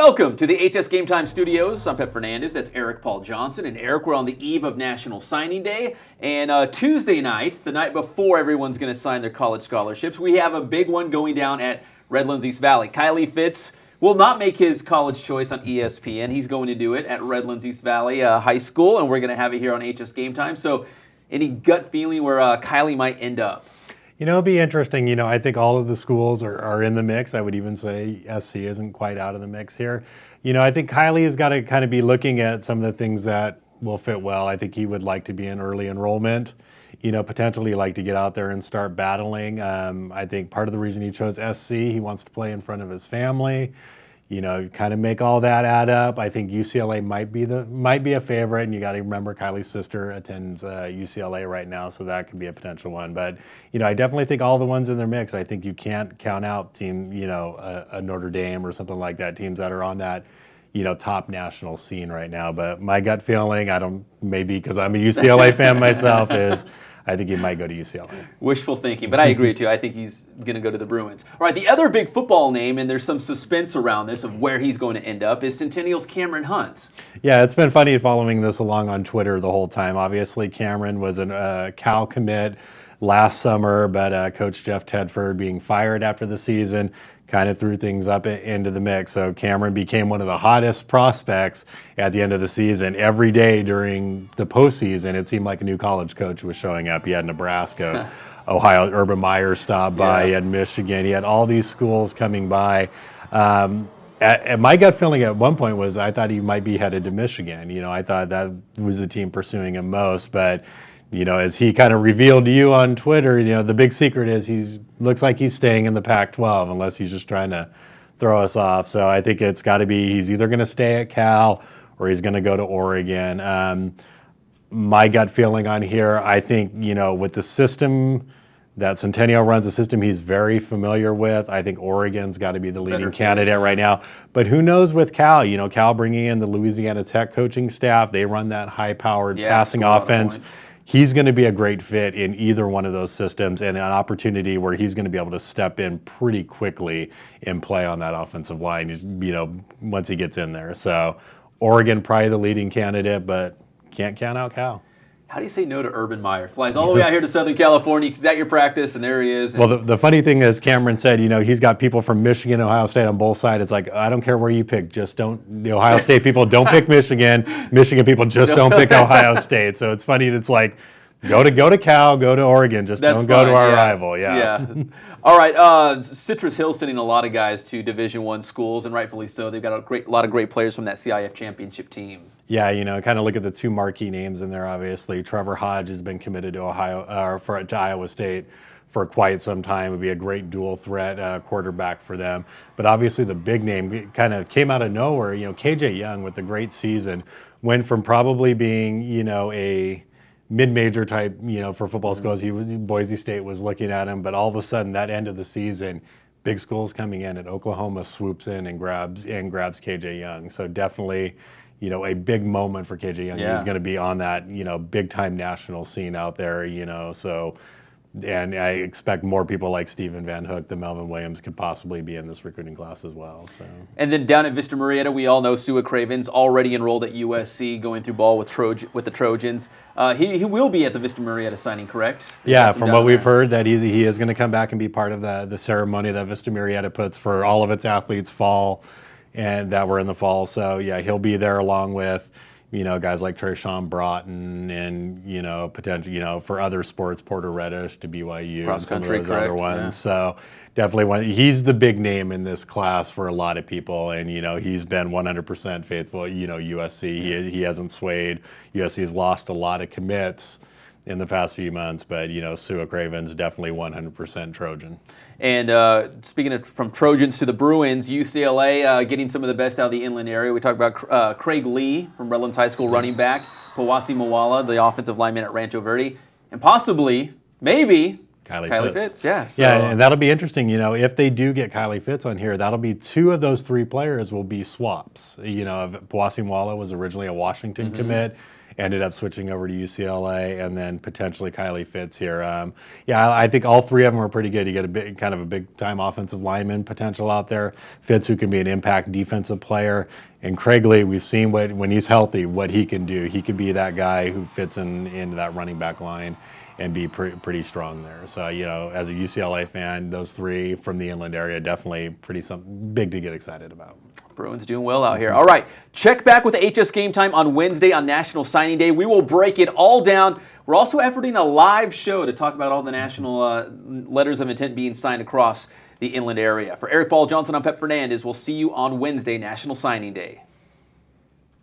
Welcome to the HS Game Time Studios. I'm Pep Fernandez. That's Eric Paul Johnson. And Eric, we're on the eve of National Signing Day. And Tuesday night, the night before everyone's going to sign their college scholarships, we have a big one going down at Redlands East Valley. Kylie Fitz will not make his college choice on ESPN. He's going to do it at Redlands East Valley High School, and we're going to have it here on HS Game Time. So any gut feeling where Kylie might end up? You know, it'll be interesting. I think all of the schools are in the mix. I would even say SC isn't quite out of the mix here. I think Kylie has got to kind of be looking at some of the things that will fit well. I think he would like to be in early enrollment, potentially like to get out there and start battling. I think part of the reason he chose SC, he wants to play in front of his family. Kind of make all that add up. I think UCLA might be a favorite, and you got to remember Kylie's sister attends UCLA right now, so that could be a potential one. But I definitely think all the ones in their mix. I think you can't count out team, a Notre Dame or something like that, teams that are on that top national scene right now. But my gut feeling, maybe because I'm a UCLA fan myself, is I think he might go to UCLA. Wishful thinking, but I agree too. I think he's going to go to the Bruins. All right, the other big football name, and there's some suspense around this of where he's going to end up, is Centennial's Cameron Hunt. Yeah, it's been funny following this along on Twitter the whole time. Obviously, Cameron was a Cal commit last summer, but Coach Jeff Tedford being fired after the season kind of threw things up into the mix. So Cameron became one of the hottest prospects at the end of the season. Every day during the postseason, it seemed like a new college coach was showing up. He had Nebraska, Ohio, Urban Meyer stopped by, he had Michigan, he had all these schools coming by. My gut feeling at one point was I thought he might be headed to Michigan. I thought that was the team pursuing him most, but as he kind of revealed to you on Twitter, the big secret is looks like he's staying in the Pac-12 unless he's just trying to throw us off. So I think it's got to be he's either going to stay at Cal or he's going to go to Oregon. My gut feeling on here, I think, with the system that Centennial runs, a system he's very familiar with, I think Oregon's got to be the leading candidate right now. But who knows with Cal? Cal bringing in the Louisiana Tech coaching staff, they run that high-powered passing offense. He's going to be a great fit in either one of those systems and an opportunity where he's going to be able to step in pretty quickly and play on that offensive line, once he gets in there. So Oregon probably the leading candidate, but can't count out Cal. How do you say no to Urban Meyer? Flies all the way out here to Southern California. He's at your practice, and there he is. Well, the funny thing is, Cameron said, he's got people from Michigan and Ohio State on both sides. It's like, I don't care where you pick. Just don't, the Ohio State people don't pick Michigan. Michigan people just don't pick Ohio State. So it's funny. It's like, go to Cal, go to Oregon. Just don't go to our rival. Yeah. All right. Citrus Hill sending a lot of guys to Division I schools, and rightfully so. They've got a lot of great players from that CIF championship team. Yeah, kind of look at the two marquee names in there, obviously. Trevor Hodge has been committed to to Iowa State for quite some time. Would be a great dual threat quarterback for them. But obviously the big name kind of came out of nowhere. KJ Young with the great season went from probably being, a mid-major type, for football schools. Boise State was looking at him, but all of a sudden that end of the season, big schools coming in, and Oklahoma swoops in and grabs KJ Young. So definitely, a big moment for KJ Young. He's going to be on that, big-time national scene out there, and I expect more people like Stephen Van Hook, the Melvin Williams could possibly be in this recruiting class as well. So. And then down at Vista Marietta, we all know Sua Cravens, already enrolled at USC, going through ball with the Trojans. He will be at the Vista Marietta signing, correct? Yeah, from what we've heard, that he is going to come back and be part of the ceremony that Vista Marietta puts for all of its athletes fall, and that were in the fall. So yeah, he'll be there along with guys like Treshawn Broughton and, potential, for other sports, Porter Reddish to BYU and some of those other ones. Yeah. So definitely he's the big name in this class for a lot of people. And, he's been 100% faithful, USC. He hasn't swayed. USC has lost a lot of commits in the past few months, but, Sua Cravens definitely 100% Trojan. And speaking of from Trojans to the Bruins, UCLA getting some of the best out of the inland area. We talked about Craig Lee from Redlands High School, running back, Powasi Moala, the offensive lineman at Rancho Verde, and possibly, maybe, Kylie Fitz. Yeah, so. Yeah, and that'll be interesting. If they do get Kylie Fitz on here, that'll be two of those three players will be swaps. Powasi Moala was originally a Washington commit, ended up switching over to UCLA, and then potentially Kylie Fitz here. Yeah, I think all three of them are pretty good. You get kind of a big time offensive lineman potential out there. Fitz, who can be an impact defensive player, and Craigley, we've seen when he's healthy what he can do. He could be that guy who fits into that running back line and be pretty strong there. So, as a UCLA fan, those three from the Inland area definitely something big to get excited about. Bruins doing well out here. All right, check back with HS Game Time on Wednesday on National Signing Day. We will break it all down. We're also efforting a live show to talk about all the national letters of intent being signed across the Inland area. For Eric Paul Johnson, I'm Pep Fernandez. We'll see you on Wednesday, National Signing Day.